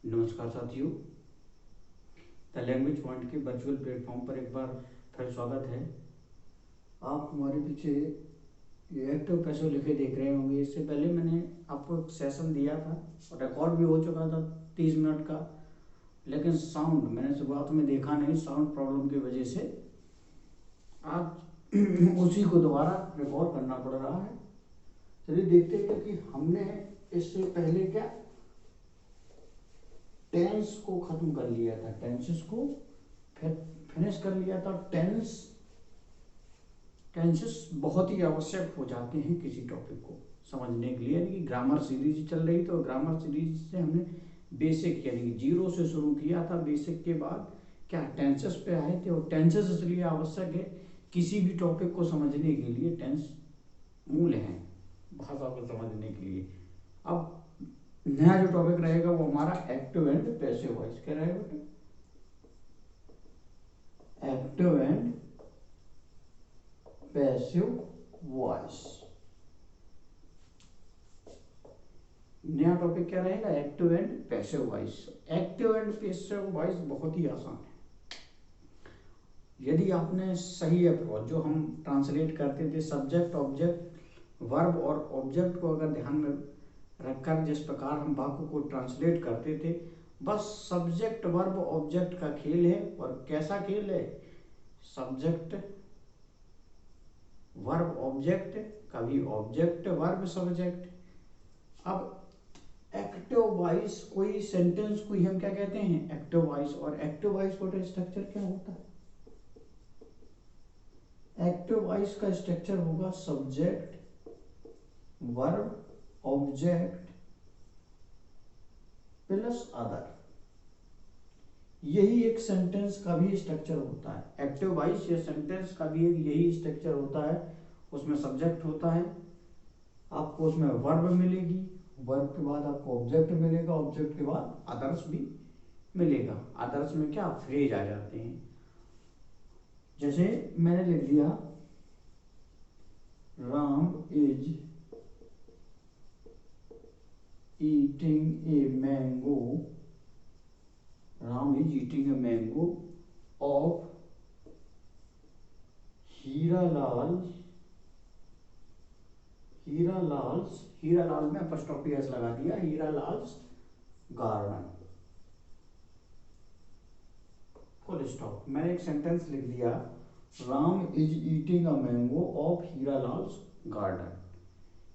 नमस्कार साथियों, the language point के वर्चुअल प्लेटफॉर्म पर एक बार फिर स्वागत है। आप हमारे पीछे ये एक्टिव पैसिव लिखे देख रहे होंगे। इससे पहले मैंने आपको एक सेशन दिया था और रिकॉर्ड भी हो चुका था 30 मिनट का, लेकिन साउंड मैंने शुरुआत में देखा नहीं, साउंड प्रॉब्लम की वजह से आज उसी को दोबारा रिकॉर्ड करना पड़ रहा है। चलिए देखते हैं कि हमने इससे पहले क्या टेंस को खत्म कर लिया था, टेंसेस को फिर फिनिश कर लिया था। टेंसेस बहुत ही आवश्यक हो जाते हैं किसी टॉपिक को समझने के लिए। यानी कि ग्रामर सीरीज चल रही, तो ग्रामर सीरीज से हमने बेसिक यानी कि जीरो से शुरू किया था। बेसिक के बाद क्या टेंसेस पे आए थे, और टेंसेस इसलिए आवश्यक है किसी भी टॉपिक को समझने के लिए। टेंस मूल है भाषा को समझने के लिए। अब नया जो टॉपिक रहेगा वो हमारा एक्टिव एंड पैसिव वॉइस। क्या रहेगा बेटा? Active and passive voice. नया टॉपिक क्या रहेगा? Active and passive voice. Active and passive voice बहुत ही आसान है यदि आपने सही अप्रोच, जो हम ट्रांसलेट करते थे सब्जेक्ट ऑब्जेक्ट वर्ब और ऑब्जेक्ट को अगर ध्यान में रखकर जिस प्रकार हम वाक्य को ट्रांसलेट करते थे, बस सब्जेक्ट वर्ब ऑब्जेक्ट का खेल है। और कैसा खेल है? सब्जेक्ट वर्ब ऑब्जेक्ट, कभी ऑब्जेक्ट वर्ब सब्जेक्ट। अब एक्टिव वॉइस, कोई सेंटेंस को ही हम क्या कहते हैं? Active voice. और एक्टिव वॉइस का स्ट्रक्चर क्या होता है? एक्टिव वॉइस का स्ट्रक्चर होगा subject verb object plus other. यही एक सेंटेंस का भी स्ट्रक्चर होता है। एक्टिव वॉइस या सेंटेंस का भी एक यही स्ट्रक्चर होता है। उसमें सब्जेक्ट होता है, आपको उसमें वर्ब मिलेगी, वर्ब के बाद आपको ऑब्जेक्ट मिलेगा, ऑब्जेक्ट के बाद अदर्स भी मिलेगा। अदर्स में क्या फ्रेज आ जाते हैं। जैसे मैंने लिख दिया Ram is eating a mango, Ram is eating a mango of Hiralal, Hiralal में अपॉस्ट्रोफी एस लगा दिया, हीरालाल्स गार्डन, फुल स्टॉप। मैंने एक सेंटेंस लिख दिया Ram is eating a mango of Hiralal's garden.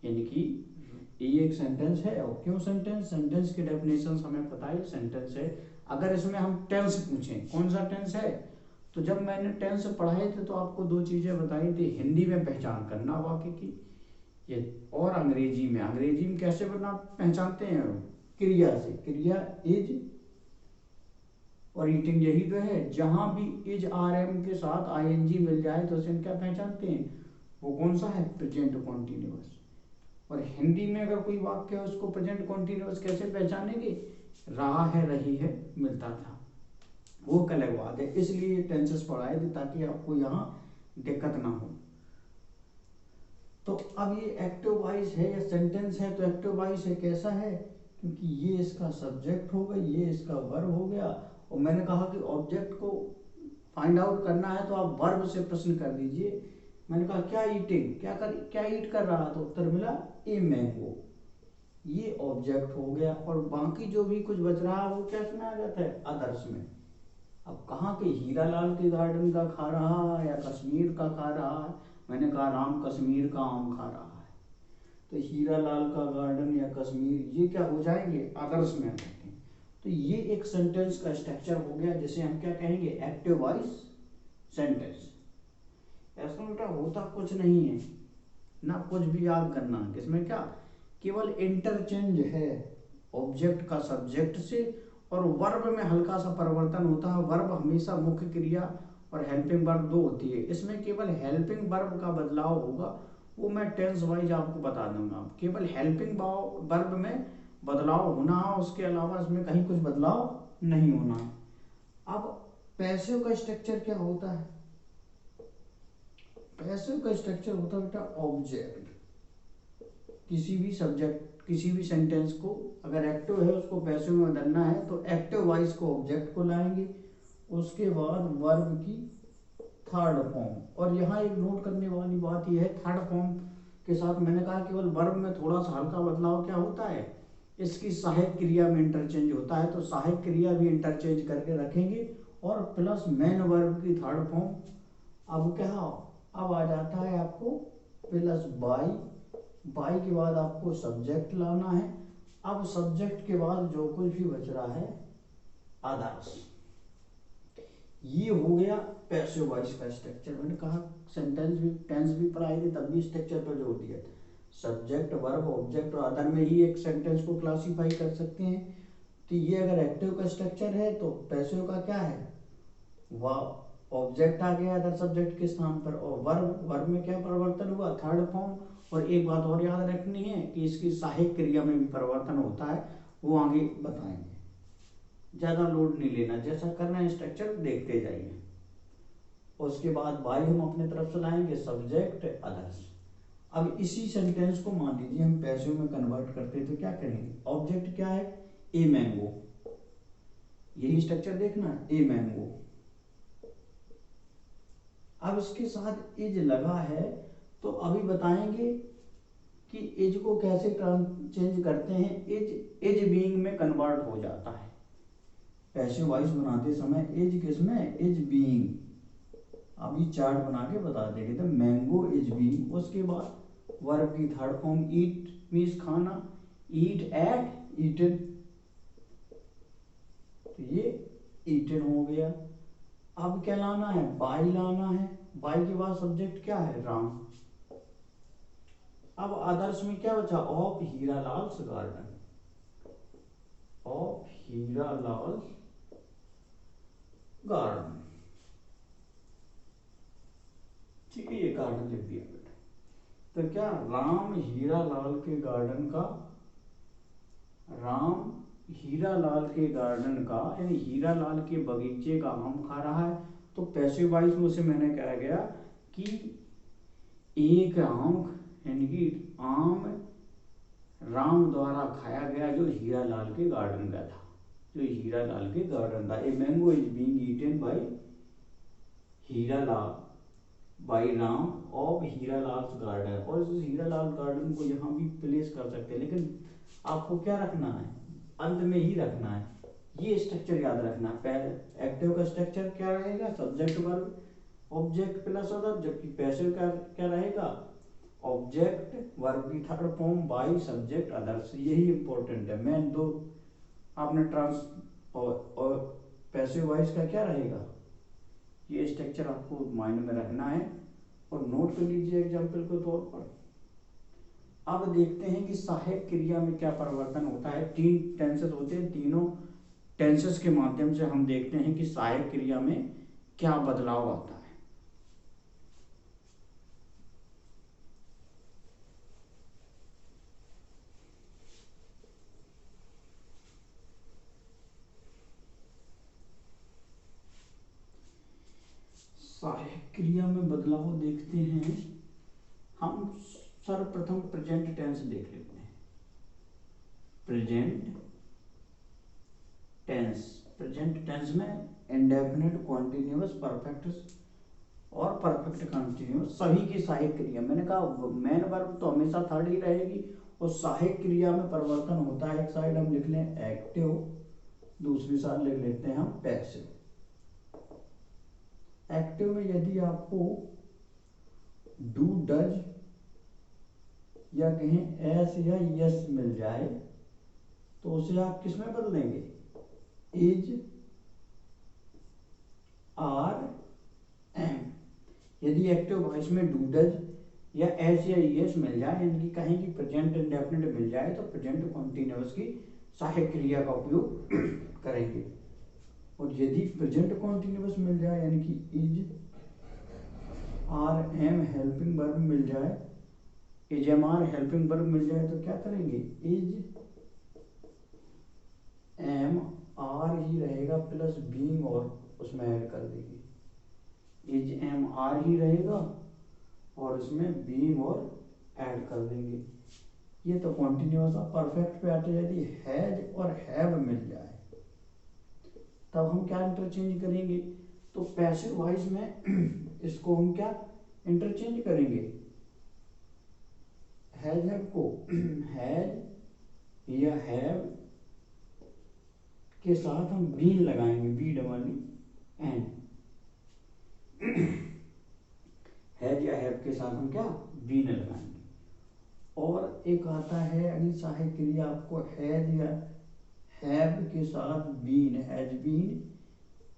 यानी कि ये एक सेंटेंस है। और क्यों सेंटेंस? सेंटेंस की डेफिनेशन हमें पता है, सेंटेंस है। अगर इसमें हम टेंस पूछें कौन सा टेंस है, तो जब मैंने टेंस पढ़ाए थे तो आपको दो चीजें बताई थी। हिंदी में पहचान करना वाक्य की, ये, और अंग्रेजी में। अंग्रेजी में कैसे बना पहचानते हैं? क्रिया से। क्रिया इज और ईटिंग, यही तो है। जहां भी इज आर एम के साथ आईएनजी मिल जाए तो उसे हम क्या पहचानते हैं? वो कौन सा है? Present continuous. और हिंदी में अगर कोई वाक्य है उसको प्रेजेंट कॉन्टिन्यूअस कैसे पहचानेंगे? रहा है, रही है, मिलता था, वो अलग बात है। इसलिए टेंसेस पढ़ाए थे ताकि आपको यहाँ दिक्कत ना हो। तो अब ये एक्टिव वॉइस है या सेंटेंस है, तो एक्टिव वॉइस है कैसा है? क्योंकि ये इसका सब्जेक्ट हो गया, ये इसका वर्ब हो गया। और मैंने कहा कि ऑब्जेक्ट को फाइंड आउट करना है तो आप वर्ब से प्रश्न कर दीजिए। मैंने कहा क्या ईटिंग, क्या ईट कर रहा, तो उत्तर मिला ए मैंगो। ये ऑब्जेक्ट हो गया। और बाकी जो भी कुछ बच रहा है वो कैसे में आ जाता है? अदर्स में। अब कहाँ के हीरालाल के गार्डन का खा रहा है या कश्मीर का खा रहा है? मैंने कहा राम कश्मीर का आम खा रहा है, तो हीरालाल का गार्डन या कश्मीर ये क्या हो जाएंगे? अदर्स में आ जाते हैं। तो ये एक सेंटेंस का स्ट्रक्चर हो गया जिसे हम क्या कहेंगे? Active voice sentence. ऐसा बेटा होता कुछ नहीं है ना, कुछ भी याद करना। इसमें क्या केवल इंटरचेंज है ऑब्जेक्ट का सब्जेक्ट से, और वर्ब में हल्का सा परिवर्तन होता है। वर्ब हमेशा मुख्य क्रिया और हेल्पिंग वर्ब दो होती है, इसमें केवल हेल्पिंग वर्ब का बदलाव होगा। वो मैं टेंस वाइज आपको बता दूंगा। केवल हेल्पिंग वर्ब में बदलाव होना है, उसके अलावा इसमें कहीं कुछ बदलाव नहीं होना। अब पैसिव का स्ट्रक्चर क्या होता है? पैसिव का स्ट्रक्चर होता है बेटा ऑब्जेक्ट, किसी भी सब्जेक्ट, किसी भी सेंटेंस को अगर एक्टिव है उसको पैसिव में बदलना है तो एक्टिव वॉइस को ऑब्जेक्ट को लाएंगे, उसके बाद वर्ब की थर्ड फॉर्म। और यहाँ एक नोट करने वाली बात यह है, थर्ड फॉर्म के साथ मैंने कहा केवल वर्ब में थोड़ा सा हल्का बदलाव क्या होता है, इसकी सहायक क्रिया में इंटरचेंज होता है, तो सहायक क्रिया भी इंटरचेंज करके रखेंगे और प्लस मेन वर्ब की थर्ड फॉर्म। अब क्या, अब आ जाता है आपको प्लस बाई, बाई के बाद आपको सब्जेक्ट लाना है। अब सब्जेक्ट के बाद जो कुछ भी बच रहा है अदर्स। ये हो गया पैसिव वॉइस का स्ट्रक्चर। मैंने कहा सेंटेंस भी, टेंस भी पढ़ाए थे तब भी स्ट्रक्चर पर जोर दिया था। सब्जेक्ट, वर्ब, ऑब्जेक्ट और अदर में ही एक सेंटेंस को क्लासीफाई कर सकते हैं। तो ये अगर एक्टिव का स्ट्रक्चर है तो पैसिव का क्या है, वह ऑब्जेक्ट आ गया अदर सब्जेक्ट के स्थान पर, और वर्ब, वर्ब में क्या परिवर्तन हुआ, थर्ड फॉर्म। और एक बात और याद रखनी है कि इसकी सहायक क्रिया में भी परिवर्तन होता है, वो आगे बताएंगे, ज़्यादा लोड नहीं लेना, जैसा करना है स्ट्रक्चर देखते जाइए। उसके बाद बाई हम अपने तरफ से लाएंगे, सब्जेक्ट अदर्स। अब इसी सेंटेंस को मान लीजिए हम पैसिव में कन्वर्ट करते हैं तो क्या करेंगे, ऑब्जेक्ट क्या है, ए मैंगो, यही स्ट्रक्चर देखना, ए मैंगो। अब इसके साथ इज लगा है तो अभी बताएंगे कि इज को कैसे चेंज करते हैं। इज बीइंग में कन्वर्ट हो जाता है पैसिव वॉइस बनाते समय, इज किस में, इज बीइंग। अभी चार्ट बना के बता देंगे, तो मैंगो इज बीइंग। उसके बाद वर्ब की थर्ड फॉर्म ईट मीन्स खाना, ईट एट ईटन, तो ये ईटन हो गया। अब क्या लाना है, बाई लाना है, बाई के बाद सब्जेक्ट क्या है, राम। अब आदर्श में क्या बचा, of Hiralal garden, of Hiralal garden, ठीक है, ये गार्डन लिख दिया बेटा। तो क्या, राम हीरालाल के गार्डन का, राम हीरालाल के गार्डन का यानी हीरालाल के बगीचे का आम खा रहा है। तो पैसिव वॉइस में से मैंने कहा गया कि एक आम यानी कि आम राम द्वारा खाया गया जो हीरालाल के गार्डन का था, जो हीरालाल के गार्डन था। A mango is being eaten by Hiralal, by Ram of Hiralal garden. और इस हीरालाल गार्डन को यहाँ भी प्लेस कर सकते हैं, लेकिन आपको क्या रखना है, अंत में ही रखना है। ये स्ट्रक्चर याद रखना है। एक्टिव का स्ट्रक्चर क्या रहेगा, subject verb object plus other, जबकि पैसिव का क्या रहेगा, ऑब्जेक्ट वर्ब की third form by subject others. यही इंपॉर्टेंट है। मेन दो आपने ट्रांस और पैसिव वॉइस का क्या रहेगा, ये स्ट्रक्चर आपको माइंड में रखना है और नोट कर लीजिए एग्जाम्पल के तौर पर। अब देखते हैं कि सहायक क्रिया में क्या परिवर्तन होता है। तीन टेंसेस होते हैं, तीनों टेंसेस के माध्यम से हम देखते हैं कि सहायक क्रिया में क्या बदलाव आता है। सहायक क्रिया में बदलाव देखते हैं हम। सर्वप्रथम प्रेजेंट टेंस देख लेते हैं। प्रेजेंट टेंस, प्रेजेंट टेंस में इंडेफिनिट, कॉन्टिन्यूअस, परफेक्ट और परफेक्ट कंटिन्यूअस सभी की सहायक क्रिया। मैंने कहा मेन वर्ब तो हमेशा थर्ड ही रहेगी और सहायक क्रिया में परिवर्तन होता है। एक साइड हम लिख लें एक्टिव, दूसरी साइड लिख लेते हैं हम पैसिव। एक्टिव में यदि आपको डू, डज या कहें एस या यस मिल जाए तो उसे आप किस में बदलेंगे, इज, आर, एम। यदि एक्टिव वॉइस में डू, डज या एस या यस मिल जाए, यानी कि कहीं की प्रेजेंट इंडेफिनिट मिल जाए तो प्रेजेंट कॉन्टिन्यूअस की सहायक क्रिया का उपयोग करेंगे। और यदि प्रेजेंट कॉन्टिन्यूअस मिल जाए यानी कि is, are, am helping verb मिल जाए, is, am, are helping verb मिल जाए तो क्या करेंगे, इज, एम, आर ही रहेगा प्लस बीइंग और उसमें ऐड कर देंगे। इज, एम, आर ही रहेगा और इसमें बीइंग और ऐड कर देंगे। ये तो कॉन्टिन्यूअस है। परफेक्ट पे आते यदि हैज और हैव मिल जाए तब हम क्या इंटरचेंज करेंगे, तो पैसिव वॉइस में इसको हम क्या इंटरचेंज करेंगे, हैज हैव को हैज या हैव के साथ हम बीन लगाएंगे, बी डबल एन, हैज या हैव के साथ हम क्या बीन लगाएंगे। और एक आता है अगली सहायक क्रिया, आपको हैज या हैव के साथ बीन, हैज बीन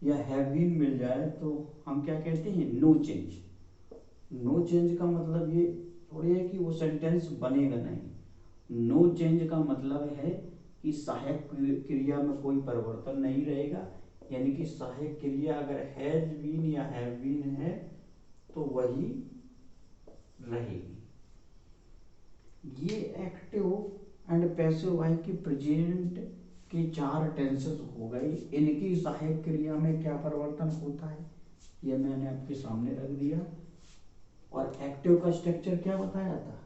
या हैव बीन मिल जाए तो हम क्या कहते हैं, नो चेंज। नो चेंज का मतलब ये थोड़ी है कि वो सेंटेंस बनेगा नहीं। नो चेंज का मतलब है कि सहायक क्रिया में कोई परिवर्तन नहीं रहेगा, यानी कि सहायक क्रिया अगर हैज बीन या हैव बीन है तो वही रहेगी। ये एक्टिव एंड पैसिव वॉइस की प्रेजेंट के 4 टेंसेस हो गए। इनकी सहायक क्रिया में क्या परिवर्तन होता है ये मैंने आपके सामने रख दिया। और एक्टिव का स्ट्रक्चर क्या बताया था,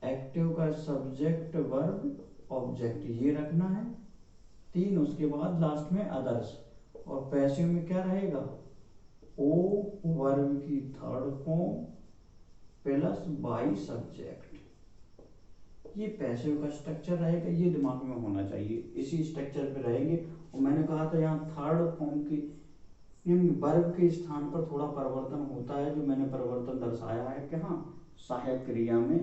एक्टिव का सब्जेक्ट वर्ब ऑब्जेक्ट ये रखना है 3, उसके बाद लास्ट में अदर्स। और पैसिव में क्या रहेगा, ओ वर्ब की third form plus by subject, ये पैसिव का स्ट्रक्चर रहेगा। ये दिमाग में होना चाहिए, इसी स्ट्रक्चर पे रहेंगे। और मैंने कहा था यहाँ थर्ड फॉर्म की वर्ब के स्थान पर थोड़ा परिवर्तन होता है, जो मैंने परिवर्तन दर्शाया है कि हाँ सहायक क्रिया में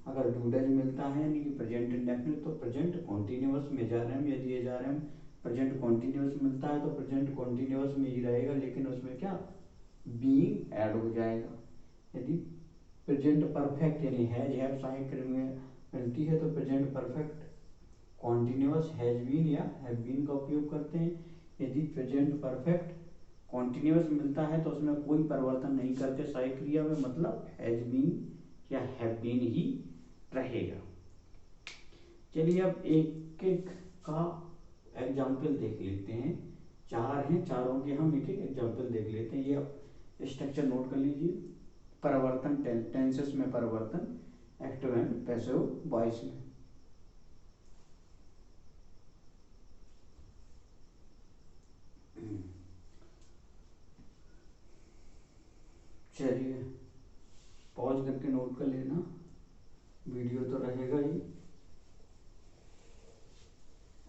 अगर डूडेज मिलता है यानी कि प्रेजेंट इंडेफिनिट तो प्रेजेंट कॉन्टिन्यूअस में जा रहे हैं, यदि ये जा रहे हैं प्रेजेंट कॉन्टिन्यूअस मिलता है तो प्रेजेंट कॉन्टिन्यूअस में ही रहेगा, लेकिन उसमें क्या बीइंग ऐड हो जाएगा। यदि प्रेजेंट परफेक्ट यानी हैज हैव सहायक क्रिया में मिलती है तो present perfect continuous has been या हैव बीन का उपयोग करते हैं। यदि प्रेजेंट परफेक्ट कॉन्टिन्यूअस मिलता है तो उसमें कोई परिवर्तन नहीं करते सहायक क्रिया में, मतलब हैज बीन या हैव बीन ही रहेगा। चलिए अब एक एक का एग्जाम्पल देख लेते हैं। 4 हैं, चारों के हम एक एक एग्जाम्पल देख लेते हैं। ये स्ट्रक्चर नोट कर लीजिए, परिवर्तन टेंसेस में परिवर्तन एक्टिव एंड पैसिव वॉइस में। चलिए पॉज करके नोट कर लेना, वीडियो तो रहेगा ही।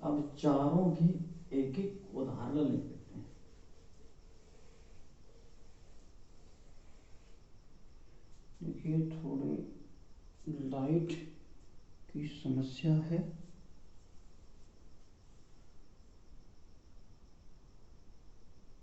अब चारों की एक एक उदाहरण लिख लेते हैं। देखिए थोड़ी लाइट की समस्या है।